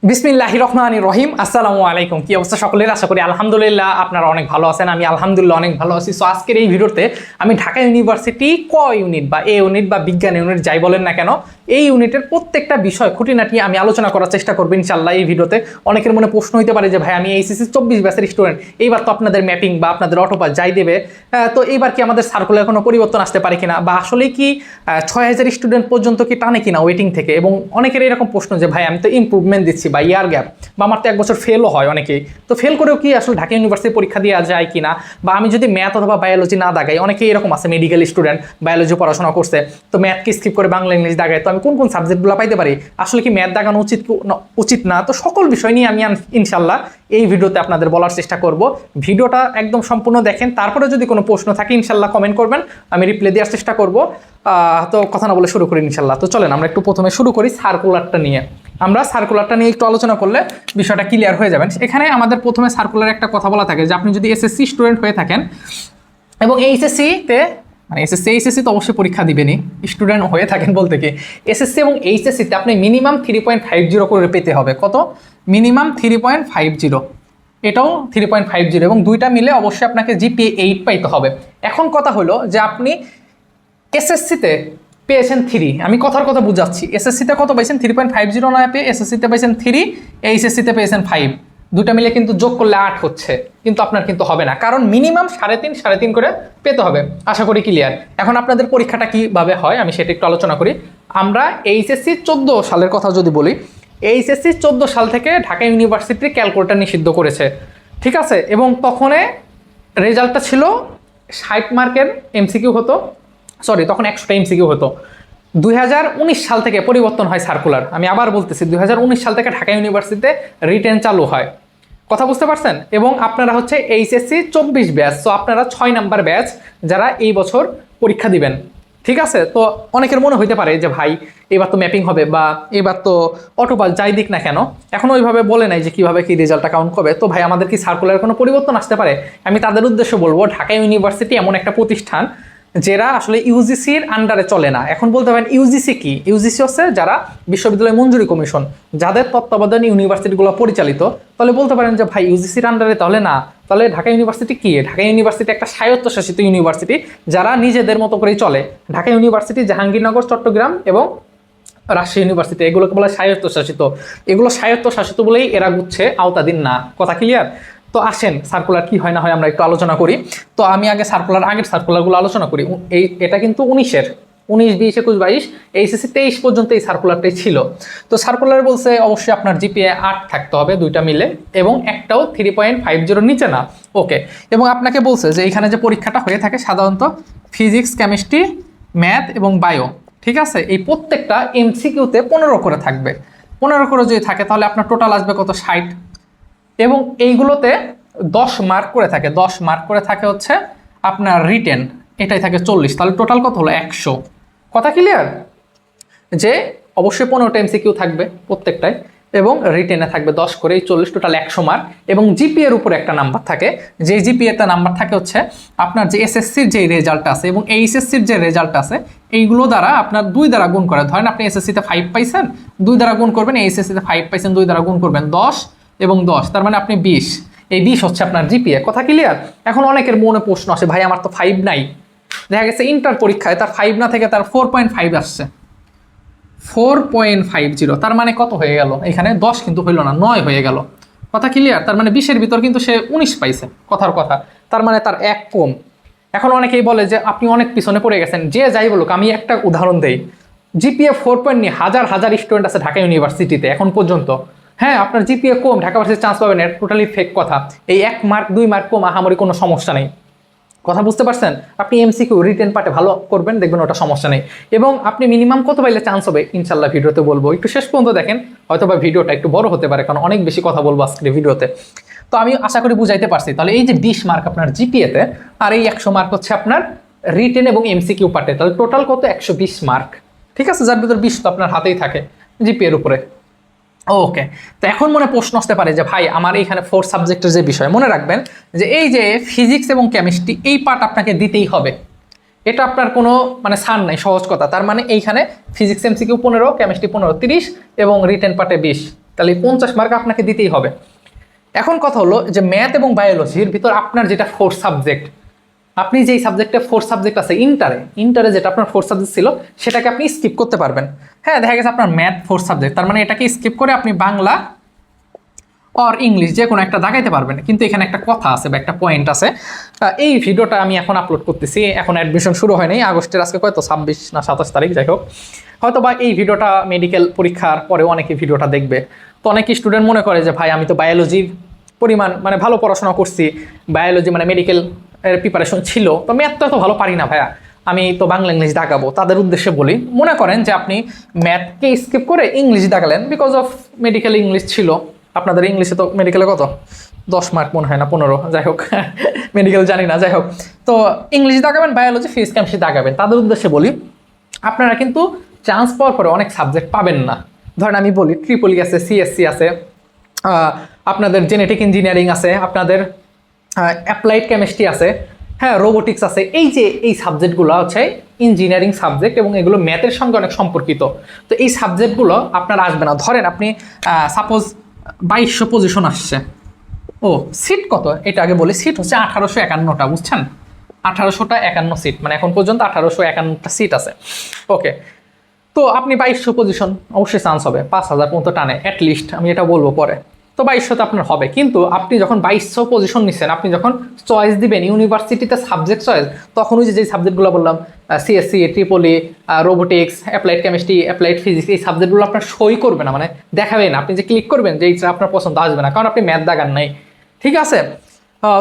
বিসমিল্লাহির রহমানির রহিম। আসসালামু আলাইকুম। কি অবস্থা সকলের? আশা করি আলহামদুলিল্লাহ আপনারা অনেক ভালো আছেন। আমি আলহামদুলিল্লাহ অনেক ভালো আছি। সো আজকের এই ভিডিওতে আমি ঢাকা ইউনিভার্সিটি ক ইউনিট বা এ ইউনিট বা বিজ্ঞান ইউনিট যাই বলেন না কেন, এই ইউনিটের প্রত্যেকটা বিষয় খুঁটিনাটি আমি আলোচনা করার চেষ্টা করবো ইনশাল্লাহ এই ভিডিওতে। অনেকের মনে প্রশ্ন হইতে পারে যে ভাই আমি এইচএসসি 24 ব্যাচের স্টুডেন্ট, এইবার তো আপনাদের ম্যাপিং বা আপনাদের অটোপাস যাই দেবে, তো এইবার কি আমাদের সার্কুলার কোনো পরিবর্তন আসতে পারে কিনা, বা আসলে কি 6000 স্টুডেন্ট পর্যন্ত কি টানে কিনা ওয়েটিং থেকে। এবং অনেকের এরকম প্রশ্ন যে ভাই আমি তো ইমপ্রুভমেন্ট দিচ্ছি বা ইয়ার গ্যাপ, বা আমার তো 1 বছর ফেলও হয় অনেকেই, তো ফেল করেও কি আসলে ঢাকা ইউনিভার্সিটি পরীক্ষা দেওয়া যায় কিনা, বা আমি যদি ম্যাথ অথবা বায়োলজি না দাগাই, অনেকেই এরকম আছে মেডিকেল স্টুডেন্ট বায়োলজি পড়াশোনা করছে তো ম্যাথকে স্কিপ করে বাংলা ইংলিশ দাগায়, তো আমি কোন কোন সাবজেক্টগুলো পাইতে পারি, আসলে কি ম্যাথ দাগানো উচিত না, তো সকল বিষয় নিয়ে আমি ইনশাল্লাহ এই ভিডিওতে আপনাদের বলার চেষ্টা করব। ভিডিওটা একদম সম্পূর্ণ দেখেন, তারপরে যদি কোনো প্রশ্ন থাকে ইনশাল্লাহ কমেন্ট করবেন, আমি রিপ্লাই দেওয়ার চেষ্টা করব। তো কথা না বলে শুরু করি ইনশাল্লাহ। তো চলেন আমরা একটু প্রথমে শুরু করি সার্কুলারটা নিয়ে। আমরা সার্কুলারটা নিয়ে একটু আলোচনা করলে বিষয়টা ক্লিয়ার হয়ে যাবেন। এখানে আমাদের প্রথমে সার্কুলার একটা কথা বলা থাকে যে আপনি যদি এসএসসি স্টুডেন্ট হয়ে থাকেন এবং এইচএসসিতে মানে এইচএসসি তো অবশ্যই পরীক্ষা দিবেনই, স্টুডেন্ট হয়ে থাকেন বলতে কি এসএসসি এবং এইচএসসিতে আপনি মিনিমাম 3.50 করে পেতে হবে। কত? মিনিমাম 3.50, এটাও 3.50, এবং দুইটা মিলে অবশ্যই আপনাকে জিপিএ 8 পাইতে হবে। এখন কথা হলো যে আপনি এসএসসিতে পেয়েছেন 3, আমি কথার কথা বুঝাচ্ছি, এসএসসিতে কত পাইছেন? 3.50 না পেয়ে এসএসসিতে পাইছেন 3, এইচএসসিতে পেয়েছেন 5, দুটা মিলে কিন্তু যোগ করলে 8 হচ্ছে, কিন্তু আপনার কিন্তু হবে না, কারণ মিনিমাম 3.5 করে পেতে হবে। আশা করি ক্লিয়ার। এখন আপনাদের পরীক্ষাটা কিভাবে হয় আমি সেটা একটু আলোচনা করি। আমরা এইচএসসি 14 সালের কথা যদি বলি, এইচএসসি 14 সাল থেকে ঢাকা ইউনিভার্সিটি ক্যালকুলেটর নিষিদ্ধ করেছে, ঠিক আছে? এবং তখনে রেজাল্টটা ছিল 60 মার্কের এমসিকিউ হতো, সরি তখন 100টা এমসিকিউ হতো। 2019 সাল থেকে পরিবর্তন হয় সার্কুলার, আমি আবার বলতেছি 2019 সাল থেকে ঢাকা ইউনিভার্সিটিতে রিটেন চালু হয়। কথা বুঝতে পারছেন? এবং আপনারা হচ্ছে এইচএসসি 24 ব্যাচ, তো আপনারা 6 নাম্বার ব্যাচ যারা এই বছর পরীক্ষা দিবেন, ঠিক আছে? তো অনেকের মনে হইতে পারে যে ভাই এবার তো ম্যাপিং হবে বা এবার তো অটোপাস যাই দিক না কেন, এখন ওইভাবে বলে নাই যে কিভাবে কি রেজাল্টটা কাউন্ট করবে, তো ভাই আমাদের কি সার্কুলার কোনো পরিবর্তন আসতে পারে? আমি তাদের উদ্দেশ্যে বলবো ঢাকা ইউনিভার্সিটি এমন একটা প্রতিষ্ঠান যারা আসলে ইউজিসির আন্ডারে চলে না। এখন বলতে পারেন ইউজিসি কি? ইউজিসি হচ্ছে যারা বিশ্ববিদ্যালয় মঞ্জুরি কমিশন, যাদের তত্ত্বাবধানে ইউনিভার্সিটিগুলো পরিচালিত। তাহলে বলতে পারেন যে ভাই ইউজিসির আন্ডারে তাহলে না, তাহলে ঢাকা ইউনিভার্সিটি কি? ঢাকা ইউনিভার্সিটি একটা স্বায়ত্তশাসিত ইউনিভার্সিটি যারা নিজেদের মতো করেই চলে। ঢাকা ইউনিভার্সিটি, জাহাঙ্গীরনগর, চট্টগ্রাম এবং রাজশাহী ইউনিভার্সিটি, এগুলোকে বলা স্বায়ত্তশাসিত। এগুলো স্বায়ত্তশাসিত বলেই এরা গুচ্ছে আওতাধীন না। কথা ক্লিয়ার? তো আসেন সার্কুলার কি হয় না হয় আমরা একটু আলোচনা করি। তো আমি আগে আগের সার্কুলারগুলো আলোচনা করি। এটা কিন্তু 19-এর 19, 20, 21, 22, এইচএসসি 23 পর্যন্ত এই সার্কুলারটাই ছিল। তো সার্কুলার বলছে অবশ্যই আপনার জিপিএ 8 থাকতে হবে দুইটা মিলে, এবং একটাও 3.50 নিচে না। ওকে। এবং আপনাকে বলছে যে এইখানে যে পরীক্ষাটা হয়ে থাকে সাধারণত ফিজিক্স, কেমিস্ট্রি, ম্যাথ এবং বায়ো, ঠিক আছে? এই প্রত্যেকটা এমসিকিউতে 15 করে থাকবে। 15 করে যদি থাকে তাহলে আপনার টোটাল আসবে কত? 60। এবং এইগুলোতে 10 মার্ক করে থাকে, 10 মার্ক করে থাকে হচ্ছে আপনার রিটেন, এটাই থাকে 40, তাহলে টোটাল কত হলো? 100। কথা ক্লিয়ার? যে অবশ্যই 15টা এমসিকিউ থাকবে প্রত্যেকটায়, এবং রিটেনে থাকবে 10 করে, 40, টোটাল 100 মার্ক। এবং জিপিএর উপরে একটা নাম্বার থাকে, যে জিপিএটা নাম্বার থাকে হচ্ছে আপনার যে এসএসসির যে রেজাল্ট আছে এবং এইচএসসির যে রেজাল্ট আছে, এইগুলো দ্বারা আপনার 2 দ্বারা গুণ করে। ধরেন আপনি এসএসসিতে 5 পাইছেন, 2 দ্বারা গুণ করবেন, এইচএসসিতে 5 পাইছেন, 2 দ্বারা গুণ করবেন, 10 এবং 10, তার মানে আপনি 20। এই 20 হচ্ছে আপনার জিপিএ। কথা ক্লিয়ার? এখন অনেকের মনে প্রশ্ন আসে ভাই আমার তো 5 নাই, দেখা গেছে ইন্টার পরীক্ষায় তার 5 না থেকে তার 4.5 আসছে, 4.50, তার মানে কত হয়ে গেল? এখানে 10 কিন্তু হইল না, 9 হয়ে গেল। কথা ক্লিয়ার? তার মানে 20-এর ভিতর কিন্তু সে 19 পাইছে, কথার কথা, তার মানে তার 1 কম। এখন অনেকেই বলে যে আপনি অনেক পিছনে পড়ে গেছেন। যে যাই বলুক, আমি একটা উদাহরণ দেই, জিপিএ 4 নিয়ে হাজার হাজার স্টুডেন্ট আছে ঢাকা ইউনিভার্সিটিতে এখন পর্যন্ত। হ্যাঁ, আপনার জিপিএ কম, ঢাকা ভার্সিটি চান্স পাবেন, এটা টোটালি ফেক কথা। এই 1 মার্ক 2 মার্ক কম আহামরি কোনো সমস্যা নেই। কথা বুঝতে পারছেন? আপনি এমসিকিউ রিটেন পার্টে ভালো করবেন, দেখবেন ওটা সমস্যা নেই। এবং আপনি মিনিমাম কত পাইলে চান্স হবে ইনশাল্লাহ ভিডিওতে বলবো, একটু শেষ পর্যন্ত দেখেন, হয়তো বা ভিডিওটা একটু বড় হতে পারে কারণ অনেক বেশি কথা বলবো আজকের ভিডিওতে। তো আমি আশা করি বুঝাইতে পারছি। তাহলে এই যে 20 মার্ক আপনার জিপিএতে, আর এই 100 মার্ক হচ্ছে আপনার রিটেন এবং এমসিকিউ পার্টে, তাহলে টোটাল কত? 120 মার্ক, ঠিক আছে? যার ভিতর 20 তো আপনার হাতেই থাকে জিপিএর উপরে। ওকে। তো এখন মনে প্রশ্ন আসতে পারে যে ভাই আমার এইখানে 4 সাবজেক্টের যে বিষয়, মনে রাখবেন যে এই যে ফিজিক্স এবং কেমিস্ট্রি, এই পার্ট আপনাকে দিতেই হবে, এটা আপনার কোনো মানে ছাড় নাই, সহজ কথা। তার মানে এইখানে ফিজিক্স এমসিকিউ 15, কেমিস্ট্রি 15, 30, এবং রিটেন পার্টে 20, তাহলে 50 মার্ক আপনাকে দিতেই হবে। এখন কথা হলো যে ম্যাথ এবং বায়োলজির ভিতর আপনার যেটা 4 সাবজেক্ট, আপনি যেই সাবজেক্টে 4 সাবজেক্ট আছে ইন্টারে যেটা আপনার 4 সাবজেক্ট ছিল সেটাকে আপনি স্কিপ করতে পারবেন। হ্যাঁ, দেখা গেছে আপনার ম্যাথ 4 সাবজেক্ট, তার মানে এটাকে স্কিপ করে আপনি বাংলা অর ইংলিশ যে কোনো একটা দাগাইতে পারবেন। কিন্তু এখানে একটা কথা আছে বা একটা পয়েন্ট আছে, এই ভিডিওটা আমি এখন আপলোড করতেছি, এখন অ্যাডমিশন শুরু হয়নি, আগস্টের আজকে কত 26 না 27 তারিখ, যাই হোক, হয়তো বা এই ভিডিওটা মেডিকেল পরীক্ষার পরে অনেকে ভিডিওটা দেখবে। তো অনেক স্টুডেন্ট মনে করে যে ভাই আমি তো বায়োলজির পরিমাণ মানে ভালো পড়াশোনা করছি, বায়োলজি মানে মেডিকেল এর প্রিপারেশন ছিল, তো ম্যাথটা তো ভালো পারি না ভাইয়া, আমি তো বাংলা ইংলিশ দাগাবো। তাদের উদ্দেশ্যে বলি, মনে করেন যে আপনি ম্যাথকে স্কিপ করে ইংলিশ দাগালেন, বিকজ অফ মেডিকেল ইংলিশ ছিল আপনাদের। ইংলিশে তো মেডিকেলে কত 10 মার্ক মনে হয় না 15, যাই হোক মেডিকেল জানি না, যাই হোক। তো ইংলিশ দাগাবেন, বায়োলজি ফিজিক্স কেমিস্ট্রি দাগাবেন। তাদের উদ্দেশ্যে বলি, আপনারা কিন্তু চান্স পাওয়ার পরে অনেক সাবজেক্ট পাবেন না। ধরেন আমি বলি ট্রিপলি আছে, সিএসসি আছে, আপনাদের জেনেটিক ইঞ্জিনিয়ারিং আছে, আপনাদের অ্যাপ্লাইড কেমিস্ট্রি আছে, হ্যাঁ রোবোটিক্স আছে। এই যে এই সাবজেক্টগুলো হচ্ছে ইঞ্জিনিয়ারিং সাবজেক্ট এবং এগুলো ম্যাথের সঙ্গে অনেক সম্পর্কিত। তো এই সাবজেক্টগুলো আপনার আসবে না। ধরেন আপনি সাপোজ 2200 পজিশন আসছে, ও সিট কত এটা আগে বলি, সিট হচ্ছে 1851টা, বুঝছেন, 1851 সিট, মানে এখন পর্যন্ত 1851টা সিট আছে। ওকে, তো আপনি 2200 পজিশন, অবশ্যই চান্স হবে 5000 পর্যন্ত টানে অ্যাটলিস্ট, আমি এটা বলবো পরে। তো 2200 আপনার হবে, কিন্তু আপনি যখন 2200 পজিশন নিচ্ছেন, আপনি যখন চয়েস দিবেন ইউনিভার্সিটিতে সাবজেক্ট চয়েস, তখন ওই যে সাবজেক্টগুলো বললাম CSC, Tripoli, robotics, applied chemistry, applied physics, এই সাবজেক্টগুলো আপনার সই করবে না, মানে দেখাবেন। আপনি যে ক্লিক করবেন যে এইটা আপনার পছন্দ আসবে না, কারণ আপনি ম্যাথ দাগান নাই, ঠিক আছে।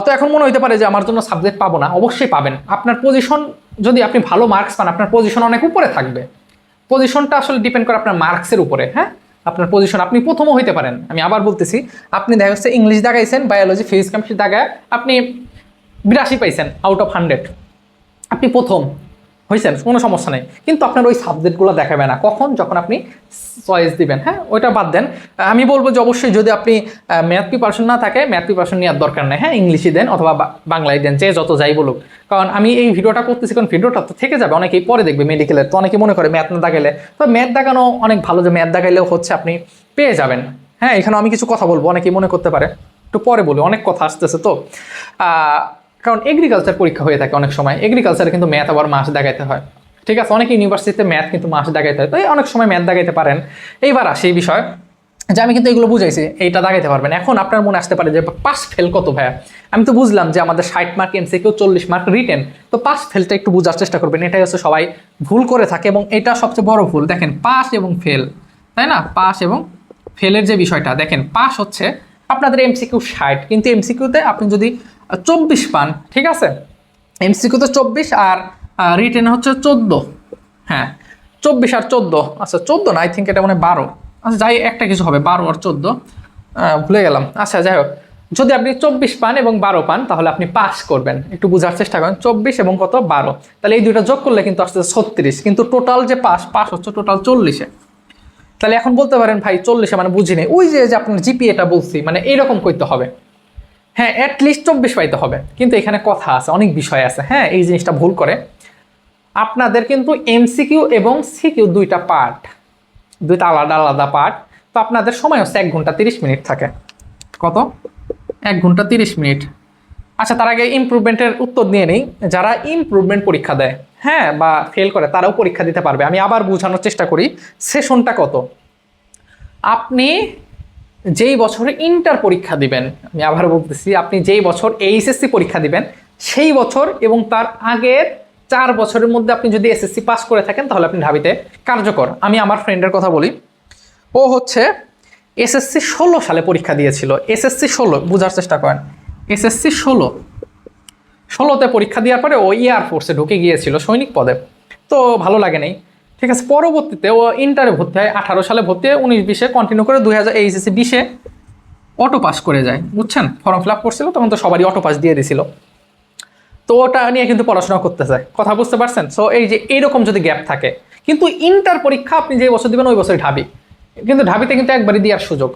তো এখন মনে হতে পারে যে আমার জন্য সাবজেক্ট পাবো না, অবশ্যই পাবেন। আপনার পজিশন যদি আপনি ভালো মার্কস পান, আপনার পজিশন অনেক উপরে থাকবে। পজিশনটা আসলে ডিপেন্ড করে আপনার মার্কসের উপরে। হ্যাঁ, আপনার পজিশন, আপনি প্রথমও হইতে পারেন। আমি আবার বলতেছি, আপনি দেখা যাচ্ছে ইংলিশ দাগাইছেন, বায়োলজি ফিজিক্স কেমিস্ট্রি দাগায় আপনি 82 পাইছেন আউট অফ 100, আপনি প্রথম হয়েছেন, কোনো সমস্যা নেই। কিন্তু আপনার ওই সাবজেক্টগুলো দেখাবে না, কখন, যখন আপনি চয়েস দিবেন। হ্যাঁ, ওইটা বাদ দেন। আমি বলবো যে অবশ্যই যদি আপনি ম্যাথ প্রিপারেশন না থাকে, ম্যাথ প্রিপারেশন নেওয়ার দরকার নেই। হ্যাঁ, ইংলিশই দেন অথবা বাংলায় দেন, যে যত যাই বলুক। কারণ আমি এই ভিডিওটা করতেছি, কারণ ভিডিওটা তো থেকে যাবে, অনেকেই পরে দেখবে মেডিকেলের। তো অনেকে মনে করে ম্যাথ না দাগাইলে, তো ম্যাথ দাগানো অনেক ভালো, যে ম্যাথ দাগাইলেও হচ্ছে আপনি পেয়ে যাবেন। হ্যাঁ, এখানে আমি কিছু কথা বলবো, অনেকেই মনে করতে পারে, একটু পরে বলি, অনেক কথা আসতেছে। তো কারণ এগ্রিকালচার পরীক্ষা হয়ে থাকে অনেক সময়, এগ্রিকালচারে কিন্তু ম্যাথ আবার মাস দাগাইতে হয়, ঠিক আছে। অনেক ইউনিভার্সিটিতে ম্যাথ কিন্তু মাস দাগাইতে হয়, তো অনেক সময় ম্যাথ দাগাইতে পারেন। এইবার আসে এই বিষয় যে আমি কিন্তু এগুলো বুঝাইছি, এইটা দাগাইতে পারবেন। এখন আপনার মনে আসতে পারে যে পাস ফেল কত ভাইয়া? আমি তো বুঝলাম যে আমাদের 60 মার্ক এমসিকিউ, 40 মার্ক রিটেন, তো পাস ফেলটা একটু বোঝার চেষ্টা করবেন। এটাই হচ্ছে সবাই ভুল করে থাকে এবং এটা সবচেয়ে বড় ভুল। দেখেন পাস এবং ফেল, তাই না? পাস এবং ফেলের যে বিষয়টা, দেখেন পাস হচ্ছে আপনাদের এমসিকিউ 60, কিন্তু এমসিকিউতে আপনি যদি 24 পান, ঠিক আছে, এমসিকিউতে 24 আর রিটেনে হচ্ছে 14। হ্যাঁ, 24 আর 14, আচ্ছা 14 না, আই থিঙ্ক এটা মানে 12, আচ্ছা যাই একটা কিছু হবে, 12 আর 14 ভুলে গেলাম। আচ্ছা যাই হোক, যদি আপনি 24 পান এবং 12 পান তাহলে আপনি পাস করবেন। একটু বোঝার চেষ্টা করেন, 24 এবং কত 12, তাহলে এই দুইটা যোগ করলে কিন্তু আসছে 36, কিন্তু টোটাল যে পাস হচ্ছে টোটাল 40-এ। তাহলে এখন বলতে পারেন ভাই 40-এ মানে বুঝিনি, ওই যে আপনার জিপিএটা বলছি, মানে এইরকম করতে হবে। হ্যাঁ, অ্যাটলিস্ট 24 পাইতে হবে। কিন্তু এখানে কথা আছে, অনেক বিষয় আছে। হ্যাঁ, এই জিনিসটা ভুল করে। আপনাদের কিন্তু এমসিকিউ এবং সিকিউ দুইটা পার্ট, দুইটা আলাদা আলাদা পার্ট। তো আপনাদের সময় হচ্ছে 1 ঘন্টা 30 মিনিট থাকে। কত? 1 ঘন্টা 30 মিনিট। আচ্ছা, তার আগে ইমপ্রুভমেন্টের উত্তর নিয়ে নেই। যারা ইমপ্রুভমেন্ট পরীক্ষা দেয়, হ্যাঁ, বা ফেল করে, তারাও পরীক্ষা দিতে পারবে। আমি আবার বোঝানোর চেষ্টা করি, সেশনটা কত। আপনি যেই বছরে ইন্টার পরীক্ষা দিবেন, আমি আবার বলতেছি, আপনি যেই বছর এইচএসসি পরীক্ষা দিবেন সেই বছর এবং তার আগের 4 বছরের মধ্যে আপনি যদি এসএসসি পাস করে থাকেন তাহলে আপনি ঢাবিতে কার্যকর। আমি আমার ফ্রেন্ডের কথা বলি, ও হচ্ছে এসএসসি 16 সালে পরীক্ষা দিয়েছিল। এসএসসি 16, বোঝার চেষ্টা করেন, এসএসসি 16তে পরীক্ষা দেওয়ার পরে ও এয়ারফোর্সে ঢুকে গিয়েছিল সৈনিক পদে, তো ভালো লাগে নাই, ঠিক আছে। পরবর্তীতে ও ইন্টারে ভর্তি হয়, 18 সালে ভর্তি হয়, 19-20-এ কন্টিনিউ করে 2000 20-এ অটো পাস করে যায়, বুঝছেন। ফর্ম ফিল আপ করছিল তখন তো সবারই অটো পাস দিয়ে দিছিল, তো ওটা নিয়ে কিন্তু পড়াশোনা করতেছে, কথা বুঝতে পারছেন। সো এই যে এইরকম যদি গ্যাপ থাকে, কিন্তু ইন্টার পরীক্ষা আপনি যে বছর দিবেন ওই বছরই ঢাবি, কিন্তু ঢাবিতে কিন্তু একবারই দেওয়ার সুযোগ,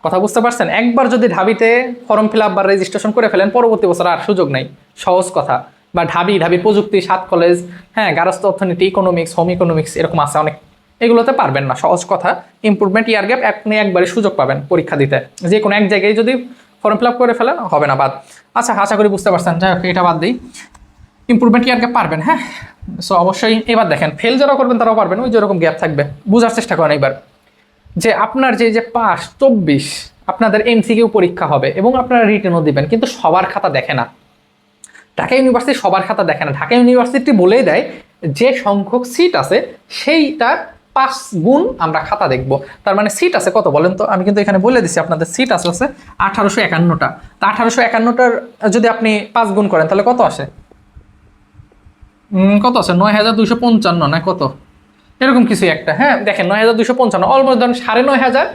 কথা বুঝতে পারছেন। একবার যদি ঢাবিতে ফর্ম ফিল আপ বা রেজিস্ট্রেশন করে ফেলেন, পরবর্তী বছর আর সুযোগ নাই, সহজ কথা। বা ঢাবি প্রযুক্তি 7 কলেজ, হ্যাঁ, গার্হস্থ্য অর্থনীতি, ইকোনমিক্স, হোম ইকোনমিক্স, এরকম আছে অনেক, এগুলোতে পারবেন না, সহজ কথা। ইমপ্রুভমেন্ট ইয়ার গ্যাপ আপনি একবারে সুযোগ পাবেন পরীক্ষা দিতে, যে কোনো এক জায়গায় যদি ফর্ম ফিল আপ করে ফেলেন হবে না, বাদ। আচ্ছা, আশা করি বুঝতে পারছেন, যাই হোক এটা বাদ দিই। ইমপ্রুভমেন্ট ইয়ার গ্যাপ পারবেন, হ্যাঁ। সো অবশ্যই এবার দেখেন, ফেল যারা করবেন তারাও পারবেন, ওই যেরকম গ্যাপ থাকবে। বোঝার চেষ্টা করেন এবার যে আপনার যে পাস 24 আপনাদের এমসিকিউ পরীক্ষা হবে এবং আপনারা রিটেনও দিবেন, কিন্তু সবার খাতা দেখে না। ঢাকা ইউনিভার্সিটি সবার খাতা দেখে না। ঢাকা ইউনিভার্সিটি বলেই দেয় যে সংখ্যক সিট আছে সেইটার 5 গুণ আমরা খাতা দেখব। তার মানে সিট আছে কত বলেন তো? আমি কিন্তু এখানে বলে দিচ্ছি আপনাদের সিট আছে 1851টা। তা 1851টার যদি আপনি 5 গুণ করেন তাহলে কত আসে? কত আছে? 9255 না কত এরকম কিছু একটা। হ্যাঁ দেখেন, 9255 অলমোস্ট ধরেন 9500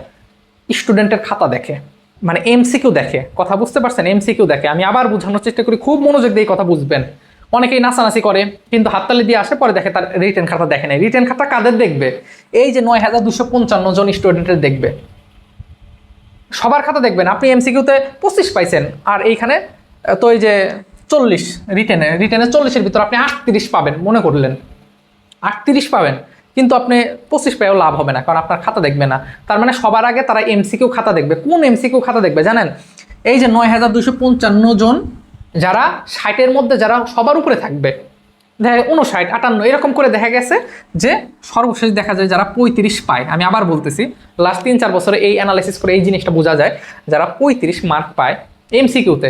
স্টুডেন্টের খাতা দেখে, মানে এমসিকিউ দেখে। কথা বুঝতে পারছেন? এমসিকিউ দেখে। আমি আবার বোঝানোর চেষ্টা করি, খুব মনোযোগ দিয়ে কথা বুঝবেন। অনেকেই নাচানাচি করে কিন্তু হাততালি দিয়ে আসে, পরে দেখে তার রিটেন খাতা দেখে নাই। রিটেন খাতা কাদের দেখবে? এই যে 9255 জন স্টুডেন্টের দেখবে, সবার খাতা দেখবেন। আপনি এমসিকিউতে 25 পাইছেন, আর এইখানে তো এই যে 40 রিটেনে 40-এর ভিতর আপনি 38 পাবেন মনে করলেন, 38 পাবেন, কিন্তু আপনি 25 পেয়েও লাভ হবে না, কারণ আপনার খাতা দেখবে না। তার মানে সবার আগে তারা এমসিকিউ খাতা দেখবে। কোন এমসিকিউ খাতা দেখবে জানেন? এই যে 9255 জন যারা 60-এর মধ্যে যারা সবার উপরে থাকবে, দেখা 59, 58 এরকম করে দেখা গেছে যে সর্বশেষ দেখা যায় যারা 35 পায়। আমি আবার বলতেছি, লাস্ট 3-4 বছরে এই অ্যানালাইসিস করে এই জিনিসটা বোঝা যায়, যারা 35 মার্ক পায় এমসিকিউতে,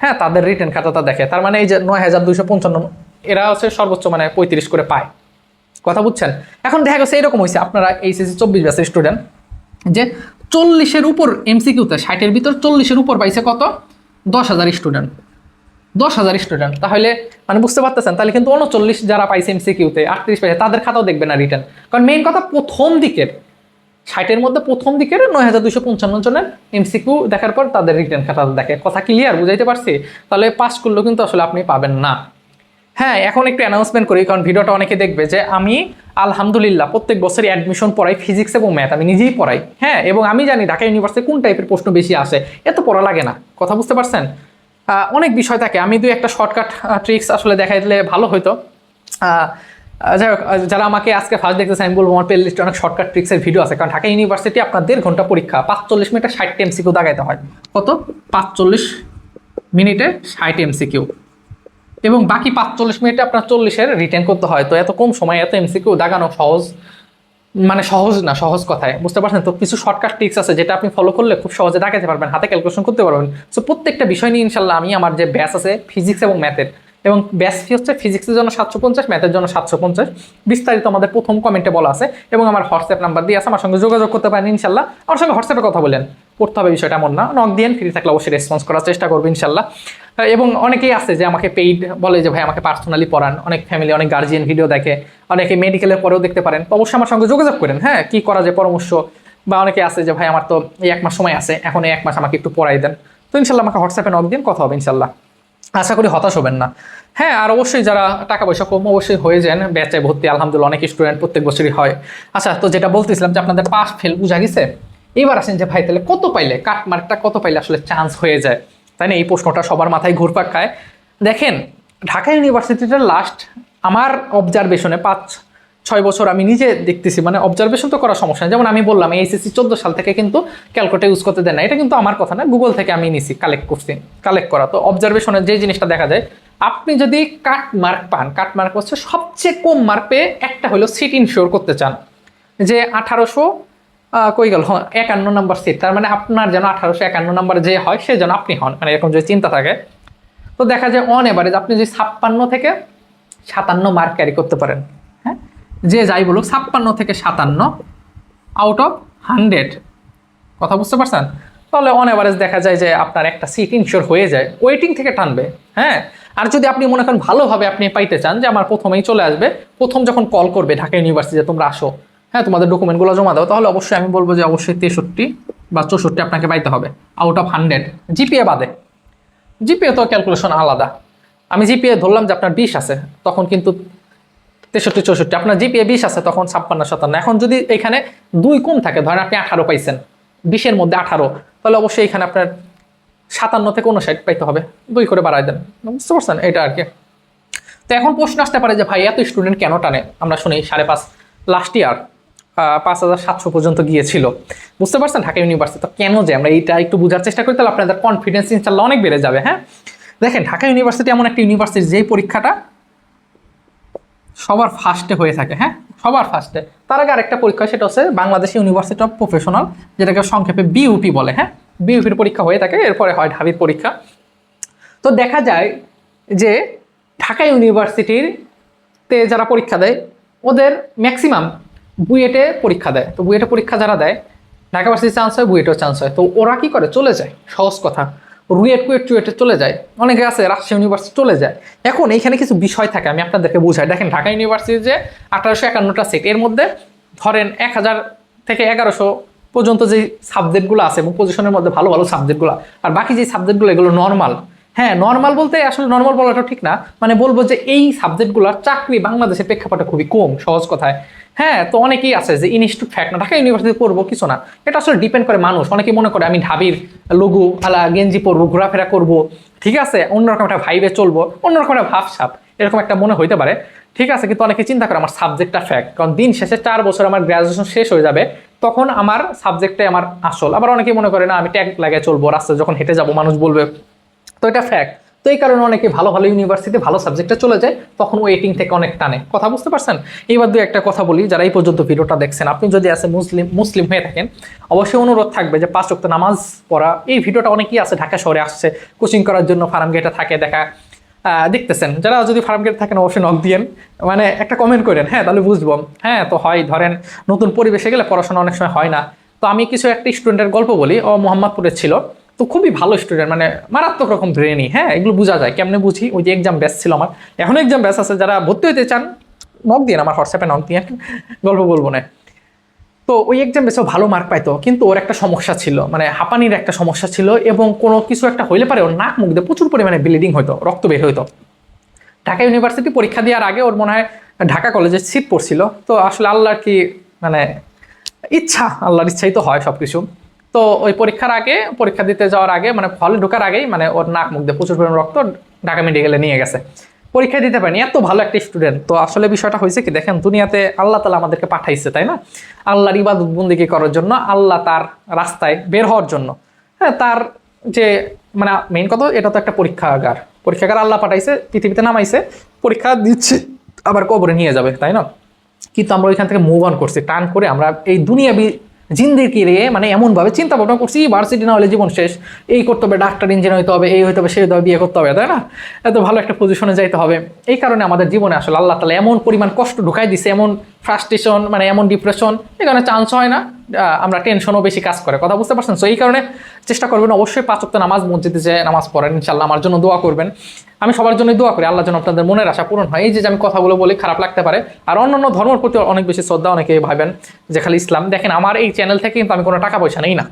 হ্যাঁ তাদের রিটেন খাতাটা দেখে। তার মানে এই যে 9255 এরা হচ্ছে সর্বোচ্চ মানে 35 করে পায়। কথা বুঝছেন? এখন দেখা গেছে এরকম হয়েছে, আপনারা এইচএসসি 24 ব্যাচের স্টুডেন্ট, যে 40-এর উপর এমসিকিউতে 60-এর ভিতর 40-এর উপর পাইছে কত? 10,000 স্টুডেন্ট। 10,000 স্টুডেন্ট, তাহলে মানে বুঝতে পারতেছেন, তাহলে কিন্তু 39 যারা পাইছে এমসিকিউতে 38 পাইছে তাদের খাতাও দেখবে না রিটেন। কারণ মেইন কথা, প্রথম দিকের 60-এর মধ্যে প্রথম দিকের 9255 জনের এমসিকিউ দেখার পর তাদের রিটেন খাতা দেখে। কথা ক্লিয়ার? বুঝাইতে পারছি? তাহলে পাস করলেও কিন্তু আসলে আপনি পাবেন না। হ্যাঁ, এখন একটু অ্যানাউন্সমেন্ট করি, কারণ ভিডিওটা অনেকে দেখবে, যে আমি আলহামদুলিল্লাহ প্রত্যেক বছরই অ্যাডমিশন পড়াই ফিজিক্স এবং ম্যাথ, আমি নিজেই পড়াই। হ্যাঁ, এবং আমি জানি ঢাকা ইউনিভার্সিটি কোন টাইপের প্রশ্ন বেশি আসে, এত পড়া লাগে না। কথা বুঝতে পারছেন? অনেক বিষয় থাকে, আমি একটা শর্টকাট ট্রিক্স আসলে দেখাই দিলে ভালো হতো। যাই হোক, যারা আমাকে আজকে ফার্স্ট দেখতেছে আমি বলবো, আমার প্লে লিস্টে অনেক শর্টকাট ট্রিক্সের ভিডিও আছে। কারণ ঢাকা ইউনিভার্সিটি আপনার 1.5 ঘন্টা পরীক্ষা, 45 মিনিটে 60 এমসিকিউ দাগাইতে হয়। কত? 45 মিনিটে 60 এমসিকিউ, এবং বাকি 45 মিনিটে আপনার 40-এর রিটেন করতে হয়। তো এত কম সময় এত এমসিকিউ দাগানো সহজ, মানে সহজ না, সহজ কথায় বুঝতে পারছেন তো? কিছু শর্টকাট ট্রিক্স আছে যেটা আপনি ফলো করলে খুব সহজে দাগাতে পারবেন, হাতে ক্যালকুলেশন করতে পারবেন। সো প্রত্যেকটা বিষয় নিয়ে ইনশাল্লাহ আমি আমার যে ব্যাচ আছে ফিজিক্স এবং ম্যাথের, এবং ব্যাচ ফি হচ্ছে ফিজিক্সের জন্য 750, ম্যাথের জন্য 750, বিস্তারিত আমাদের প্রথম কমেন্টে বলা আছে, এবং আমার হোয়াটসঅ্যাপ নাম্বার দিয়ে আছে, আমার সঙ্গে যোগাযোগ করতে পারেন ইনশাল্লাহ। আমার সঙ্গে হোয়াটসঅ্যাপে কথা বলেন, পড়তে হবে বিষয়টা এমন না, নক দিয়ে ফ্রি থাকলে অবশ্যই রেসপন্স করার চেষ্টা করবো ইনশাল্লাহ। এবং অনেকেই আছে যে আমাকে পেইড বলে যে ভাই আমাকে পার্সোনালি পড়ান, অনেক ফ্যামিলি অনেক গার্জিয়ান ভিডিও দেখে, অনেকে মেডিকেলের পরেও দেখতে পারেন। তো অবশ্যই আমার সঙ্গে যোগাযোগ করেন, হ্যাঁ কী করা যায় পরামর্শ। বা অনেকে আছে যে ভাই আমার তো এই 1 মাস সময় আছে, এখন এই 1 মাস আমাকে একটু পড়াই দেন, তো ইনশাল্লাহ আমাকে হোয়াটসঅ্যাপে নক দিন, কথা হবে ইনশাল্লাহ। আশা করি হতাশ হবেন না। হ্যাঁ, আর অবশ্যই যারা টাকা পয়সা কম অবশ্যই হয়ে যান ব্যাচে ভর্তি, আলহামদুলিল্লাহ অনেক স্টুডেন্ট প্রত্যেক বছরই হয়। আচ্ছা, তো যেটা বলতেছিলাম যে আপনাদের পাস ফেল বুঝা গেছে। এবার আসেন যে ভাই তাহলে কত পাইলে, কাট মার্কটা কত পাইলে আসলে চান্স হয়ে যায়, তাই না? এই প্রশ্নটা সবার মাথায় ঘুরপাক খায়। দেখেন, ঢাকা ইউনিভার্সিটিটার লাস্ট আমার অবজারভেশনে 5-6 বছর আমি নিজে দেখতেছি, মানে অবজারভেশন তো করার সমস্যা নেই। যেমন আমি বললাম এইচএসসি 14 সাল থেকে কিন্তু ক্যালকুলেটর ইউজ করতে দেন না, এটা কিন্তু আমার কথা না, গুগল থেকে আমি নিছি, কালেক্ট করা। তো অবজারভেশনের যে জিনিসটা দেখা যায়, আপনি যদি কাট মার্ক পান, কাট মার্ক হচ্ছে সবচেয়ে কম মার্ক পেয়ে একটা হলো সিট ইনশিওর করতে চান, যে 1800 কই গেল 51 নাম্বার সিট, তার মানে আপনার যেন 1851 নাম্বার যে হয় সে যেন আপনি হন, মানে এরকম যদি চিন্তা থাকে। তো দেখা যায় অন এভারেজ আপনি যদি 56 থেকে 57 মার্ক ক্যারি করতে পারেন, হ্যাঁ যে যাই বলুক 56 থেকে 57 আউট অফ 100, কথা বুঝতে পারছেন? তাহলে অন এভারেজ দেখা যায় যে আপনার একটা সিট ইনশিওর হয়ে যায়, ওয়েটিং থেকে টানবে। হ্যাঁ, আর যদি আপনি মনে করেন ভালোভাবে আপনি পাইতে চান, যে আমার প্রথমেই চলে আসবে, প্রথম যখন কল করবে ঢাকা ইউনিভার্সিটিতে তোমরা আসো, হ্যাঁ তোমাদের ডকুমেন্টগুলো জমা দাও, তাহলে অবশ্যই আমি বলবো যে অবশ্যই 63 বা 64 আপনাকে পাইতে হবে আউট অফ 100, জিপিএ বাদে। জিপিএ তো ক্যালকুলেশন আলাদা। আমি জিপিএ ধরলাম যে আপনার 20 আছে, তখন কিন্তু 63-64, আপনার জিপিএ 20 আছে তখন 56-57। এখন যদি এখানে 2 কম থাকে, ধরেন আপনি 18 পাইছেন, 20-এর মধ্যে 18, তাহলে অবশ্যই এখানে আপনার 57 থেকে 59 পাইতে হবে, 2 করে বাড়াই দেন, বুঝতে পারছেন? এটা আর কি। তো এখন প্রশ্ন আসতে পারে যে ভাই এত স্টুডেন্ট কেন টানে? আমরা শুনি 5.5 লাস্ট ইয়ার 5700 পর্যন্ত গিয়েছিল। বুঝতে পারছেন ঢাকা ইউনিভার্সিটি। তো কেন যে আমরা এইটা একটু বোঝার চেষ্টা করি, তাহলে আপনাদের কনফিডেন্স ইনশাল্লাহ অনেক বেড়ে যাবে। হ্যাঁ, দেখেন ঢাকা ইউনিভার্সিটি এমন একটা ইউনিভার্সিটি যেই পরীক্ষাটা সবার ফার্স্টে হয়ে থাকে। হ্যাঁ, সবার ফার্স্টে। তার আগে আরেকটা পরীক্ষা, সেটা হচ্ছে বাংলাদেশ ইউনিভার্সিটি অফ প্রফেশনাল, যেটাকে সংক্ষেপে বিইউপি বলে। হ্যাঁ, বিইউপির পরীক্ষা হয়ে থাকে, এরপরে হয় ঢাবির পরীক্ষা। তো দেখা যায় যে ঢাকা ইউনিভার্সিটিতে যারা পরীক্ষা দেয় ওদের ম্যাক্সিমাম বুয়েটে পরীক্ষা দেয়। তো বুয়েটে পরীক্ষা যারা দেয়, ঢাকা ভার্সিটি চান্স হয়, বুয়েটেও চান্স হয়। তো ওরা কি করে, চলে যায়, সহজ কথা, রুয়েট কুয়েট চুয়েটে চলে যায়। অনেকে আছে রাজশাহী ইউনিভার্সিটি চলে যায়। এখন এইখানে কিছু বিষয় থাকে, আমি আপনাদেরকে বুঝাই। দেখেন ঢাকা ইউনিভার্সিটির যে 1851টা সিট, এর মধ্যে ধরেন 1000 থেকে 1100 পর্যন্ত যে সাবজেক্টগুলো আছে এবং পজিশনের মধ্যে ভালো ভালো সাবজেক্টগুলো, আর বাকি যে সাবজেক্টগুলো এগুলো নর্মাল। হ্যাঁ, নর্মাল বলতে আসলে নর্মাল বলাটা ঠিক না, মানে বলবো যে এই সাবজেক্টগুলোর চাকরি বাংলাদেশের প্রেক্ষাপটে খুবই কম, সহজ কথায়। হ্যাঁ, তো অনেকেই আছে যে ইনস্টিটিউট ফ্যাক্ট না, ঢাকা ইউনিভার্সিটি পড়বো কিছু না, এটা আসলে ডিপেন্ড করে মানুষ। অনেকেই মনে করে আমি ঢাবির লঘু আলা গেঞ্জি পরবো, ঘোরাফেরা করবো, ঠিক আছে, অন্যরকম একটা ভাইবে চলবো, অন্যরকম একটা ভাবসাব, এরকম একটা মনে হইতে পারে, ঠিক আছে। কিন্তু অনেকে চিন্তা করে আমার সাবজেক্টটা ফ্যাক্ট, কারণ দিন শেষে 4 বছর আমার গ্রাজুয়েশন শেষ হয়ে যাবে, তখন আমার সাবজেক্টে আমার আসল। আবার অনেকেই মনে করে না আমি ট্যাগ লাগিয়ে চলবো, রাস্তায় যখন হেঁটে যাবো মানুষ বলবে, তো এটা ফ্যাক্ট। তো এই কারণে অনেকে ভালো ভালো ইউনিভার্সিটি ভালো সাবজেক্টে চলে যায়, তখন ওয়েটিং থেকে অনেক টানে। কথা বুঝতে পারছেন? এইবার দুই একটা কথা বলি, যারা এই পর্যন্ত ভিডিওটা দেখছেন, আপনি যদি আছে মুসলিম হয়ে থাকেন, অবশ্যই অনুরোধ থাকবে যে 5 ওয়াক্ত নামাজ পড়া। এই ভিডিওটা অনেকেই আছে ঢাকা শহরে আসছে কোচিং করার জন্য, ফার্ম গেটে থাকে, দেখতেছেন। যারা যদি ফার্ম গেটে থাকেন অবশ্যই নক দিয়েন, মানে একটা কমেন্ট করেন, হ্যাঁ তাহলে বুঝবো। হ্যাঁ, তো হয় ধরেন নতুন পরিবেশে গেলে পড়াশোনা অনেক সময় হয় না। তো আমি কিছু একটা স্টুডেন্টের গল্প বলি, ও মোহাম্মদপুরের ছিল। তো খুবই ভালো স্টুডেন্ট, মানে মারাত্মক রকম ব্রেনি। হ্যাঁ, এগুলো বোঝা যায়। কেমনে বুঝি? ওই যে এক্সাম ব্যাচ ছিল আমার, এখন এক্সাম ব্যাচ আছে, যারা ভর্তি হতে চান নক দিয়ে, আমার হোয়াটসঅ্যাপে নক দিয়ে, গল্প বলবো না। তো ওই এক্সাম বেসেও ভালো মার্ক পাইতো, কিন্তু ওর একটা সমস্যা ছিল, মানে হাঁপানির একটা সমস্যা ছিল, এবং কোনো কিছু একটা হইলে পারে ওর নাক মুখ দিয়ে প্রচুর পরিমাণে ব্লিডিং হইতো, রক্ত বের হইতো। ঢাকা ইউনিভার্সিটি পরীক্ষা দেওয়ার আগে ওর মনে হয় ঢাকা কলেজে সিট পড়ছিল। তো আসলে আল্লাহর কি মানে ইচ্ছা, আল্লাহর ইচ্ছাই তো হয় সবকিছু। তো ওই পরীক্ষার আগে, পরীক্ষা দিতে যাওয়ার আগে, মানে হলে ঢোকার আগেই মানে ওর নাক মুখ দিয়ে প্রচুর পরিমাণ রক্ত ঢাকা মেডিকেলে নিয়ে গেছে, পরীক্ষা দিতে পারেনি। এত ভালো একটা স্টুডেন্ট। তো আসলে বিষয়টা হয়েছে কি, দেখেন দুনিয়াতে আল্লাহ তাআলা আমাদেরকে পাঠাইছে, তাই না, আল্লাহর ইবাদত বন্দেগী করার জন্য, আল্লাহ তার রাস্তায় বের হওয়ার জন্য। হ্যাঁ, তার যে মানে মেইন কথা, এটা তো একটা পরীক্ষাগার, পরীক্ষাগার আল্লাহ পাঠাইছে, পৃথিবীতে নামাইছে, পরীক্ষা দিচ্ছে, আবার কবরে নিয়ে যাবে, তাই না। কিন্তু আমরা ওইখান থেকে মুভ অন করছি, টান করে আমরা এই দুনিয়াবি জিন্দেগি রে মানে এমনভাবে চিন্তা ভাবনা করছি, ভার্সিটি না হলে জীবন শেষ, এই করতে হবে, ডাক্তার ইঞ্জিনিয়ার হইতে হবে, এই হইতে হবে, সেই হইতে হবে, বিয়ে করতে হবে, তাই না, এত ভালো একটা পজিশনে যাইতে হবে। এই কারণে আমাদের জীবনে আসলে আল্লাহ তাআলা এমন পরিমাণ কষ্ট ঢুকাই দিছে, এমন ফ্রাস্ট্রেশন, মানে এমন ডিপ্রেশন, এই কারণে চান্স হয় না, আমরা টেনশনও বেশি কাজ করে। কথা বুঝতে পারছেন? সো এই কারণে চেষ্টা করবেন অবশ্যই 5 ওয়াক্ত নামাজ, মসজিদে যে নামাজ পড়েন, ইনশাআল্লাহ আমার জন্য দোয়া করবেন। আমি সবার জন্য দোয়া করি, আল্লাহ যেন আপনাদের মনের আশা পূরণ হয়। এই যে আমি কথাগুলো বলি, খারাপ লাগতে পারে, আর অন্যান্য ধর্মের প্রতি অনেক বেশি শ্রদ্ধা, অনেকে ভাবেন যে খালি ইসলাম। দেখেন আমার এই চ্যানেল থেকে কিন্তু আমি কোনো টাকা পয়সা নেই না।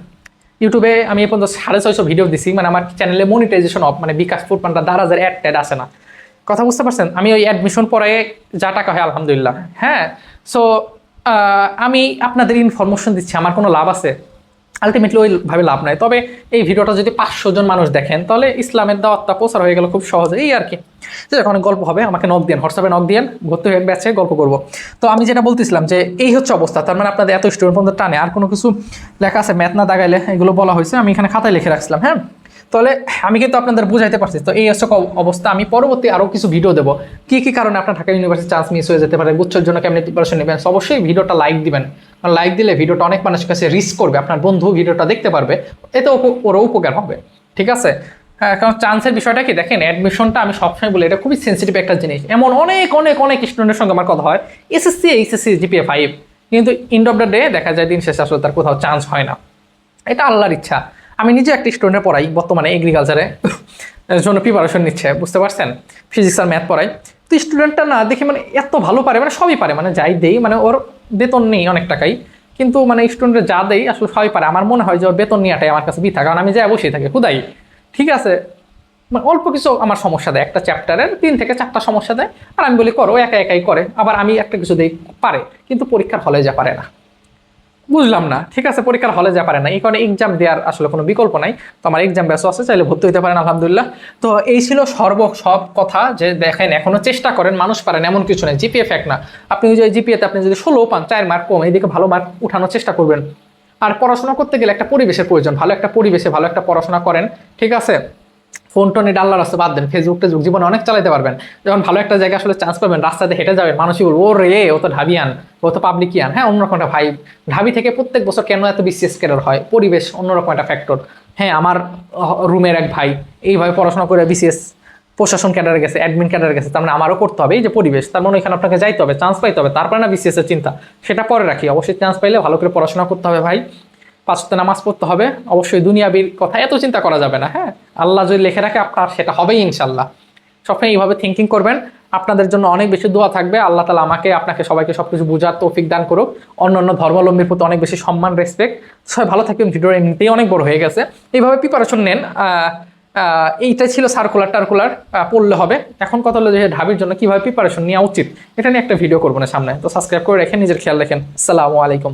ইউটিউবে আমি এই পর্যন্ত 650 ভিডিও দিছি, মানে আমার চ্যানেলে মনিটাইজেশন অফ, মানে বিকাশ ফুড পান্ডা 10,000 অ্যাড ট্যাড আসে না। কথা বুঝতে পারছেন? আমি ওই অ্যাডমিশন পরে যা টাকা হয় আলহামদুলিল্লাহ। হ্যাঁ, সো আমি আপনাদের ইনফরমেশন দিচ্ছি, আমার কোনো লাভ আছে? আলটিমেটলি ওইভাবে লাভ নাই। তবে এই ভিডিওটা যদি 500 জন মানুষ দেখেন, তাহলে ইসলামের দাওয়াতটা প্রচার হয়ে গেল খুব সহজে, এই আর কি। যখন অনেক গল্প হবে, আমাকে নক দিন, হোয়াটসঅ্যাপে নক দিন, ভর্তি হয়ে ব্যাচে গল্প করবো। তো আমি যেটা বলতেছিলাম যে এই হচ্ছে অবস্থা, তার মানে আপনাদের এত স্টুডেন্ট পর্যন্ত টানে। আর কোনো কিছু লেখা আছে, ম্যাথ না দাগাইলে, এগুলো বলা হয়েছে, আমি এখানে খাতায় লিখে রাখছিলাম। হ্যাঁ, তাহলে আমি কিন্তু আপনাদের বুঝাইতে পারছি। তো এই হচ্ছে অবস্থা। আমি পরবর্তী আরও কিছু ভিডিও দেবো, কী কী কারণে আপনার ঢাকা ইউনিভার্সিটি চান্স মিস হয়ে যেতে পারে, গুচ্ছের জন্য কেমনি প্রিপারেশন নেবেন। অবশ্যই ভিডিওটা লাইক দিবেন, কারণ লাইক দিলে ভিডিওটা অনেক মানুষের কাছে রিচ করবে, আপনার বন্ধু ভিডিওটা দেখতে পারবে, এতে ওরও উপকার হবে, ঠিক আছে। হ্যাঁ, কারণ চান্সের বিষয়টা কি, দেখেন অ্যাডমিশনটা আমি সবসময় বলি, এটা খুবই সেন্সিটিভ একটা জিনিস। এমন অনেক অনেক অনেক স্টুডেন্টের সঙ্গে আমার কথা হয়, এসএসসি এইচএসসি জিপিএ 5, কিন্তু এন্ড অফ দ্য ডে দেখা যায় দিন শেষে আসলে তার কোথাও চান্স হয় না। এটা আল্লাহর ইচ্ছা। আমি নিজে একটা স্টুডেন্টে পড়াই, বর্তমানে এগ্রিকালচারে জন্য প্রিপারেশন নিচ্ছে, বুঝতে পারছেন, ফিজিক্স আর ম্যাথ পড়াই। তো স্টুডেন্টটা না দেখি মানে এত ভালো পারে, মানে সবই পারে, মানে যাই দেই, মানে ওর বেতন নেই অনেক টাকাই, কিন্তু মানে স্টুডেন্টের যা দেই আসলে সবই পারে। আমার মনে হয় যে ওর বেতন নেওয়াটাই আমার কাছে বৃথা, কারণ আমি যাই বসেই থাকি খুদাই, ঠিক আছে, মানে অল্প কিছু আমার সমস্যা দেয়, একটা চ্যাপ্টারের 3 থেকে 4টা সমস্যা দেয়, আর আমি বলি করো, একা একাই করে, আবার আমি একটা কিছু দেই পারে, কিন্তু পরীক্ষার হলে যা পারে না। বুঝলাম না, ঠিক আছে, পরীক্ষার হলে যা পারে না, এই কারণে এক্সাম দেওয়ার আসলে কোনো বিকল্প নাই। তো আমার এক্সাম ব্যাস আছে, চাইলে ভর্তি হতে পারেন, আলহামদুলিল্লাহ। তো এই ছিল সব কথা, যে দেখেন এখনো চেষ্টা করেন, মানুষ পারেন এমন কিছু নেই, জিপিএ ফ্যাক্ট না। আপনি ওই যে জিপিএতে আপনি যদি 16 পান, 4 মার্ক কম, এইদিকে ভালো মার্ক উঠানোর চেষ্টা করবেন। আর পড়াশোনা করতে গেলে একটা পরিবেশের প্রয়োজন, ভালো একটা পরিবেশে ভালো একটা পড়াশোনা করেন, ঠিক আছে। ফোন টোনে ডাল্লার রাস্তা বাদ দেন, ফেসবুক টেসবুক জীবনে অনেক চালাতে পারবেন। যখন ভালো একটা জায়গায় আসলে চান্স পাবেন, রাস্তাতে হেঁটে যাবেন, মানুষই বলবো ও রে, ও তো ঢাবিয়ান, ও তো পাবলিকিয়ান, হ্যাঁ অন্যরকম একটা ভাই। ঢাবি থেকে প্রত্যেক বছর কেন এত বিসিএস ক্যাডার হয়, পরিবেশ অন্যরকম একটা ফ্যাক্টর। হ্যাঁ, আমার রুমের এক ভাই এইভাবে পড়াশোনা করে বিসিএস প্রশাসন ক্যাডারে গেছে, অ্যাডমিন ক্যাডারে গেছে, তার মানে আমারও করতে হবে। এই যে পরিবেশ, তার মানে ওইখানে আপনাকে যাইতে হবে, চান্স পাইতে হবে, তারপরে না বিসিএস এর চিন্তা। সেটা পরে রাখি, অবশ্যই চান্স পাইলে ভালো করে পড়াশোনা করতে হবে ভাই, 5 ওয়াক্ত নামাজ পড়তে হবে, অবশ্যই দুনিয়াবির কথা এত চিন্তা করা যাবে না। হ্যাঁ, আল্লাহ যদি লিখে রাখে আপনার সেটা হবেই ইনশাল্লাহ। সবসময় এইভাবে থিঙ্কিং করবেন। আপনাদের জন্য অনেক বেশি দোয়া থাকবে, আল্লাহ তালা আমাকে আপনাকে সবাইকে সবকিছু বোঝার তৌফিক দান করুক। অন্য ধর্মাবলম্বীর প্রতি অনেক বেশি সম্মান, রেসপেক্ট। সবাই ভালো থাকবেন, ভিডিও এমনিতেই অনেক বড় হয়ে গেছে। এইভাবে প্রিপারেশন নেন। এইটাই ছিল সার্কুলার টার্কুলার, পড়লে হবে। এখন কথা হলো যে ঢাবির জন্য কিভাবে প্রিপারেশন নেওয়া উচিত, এটা নিয়ে একটা ভিডিও করবো না সামনে। তো সাবস্ক্রাইব করে রেখে নিজের খেয়াল রাখেন। আসসালামু আলাইকুম।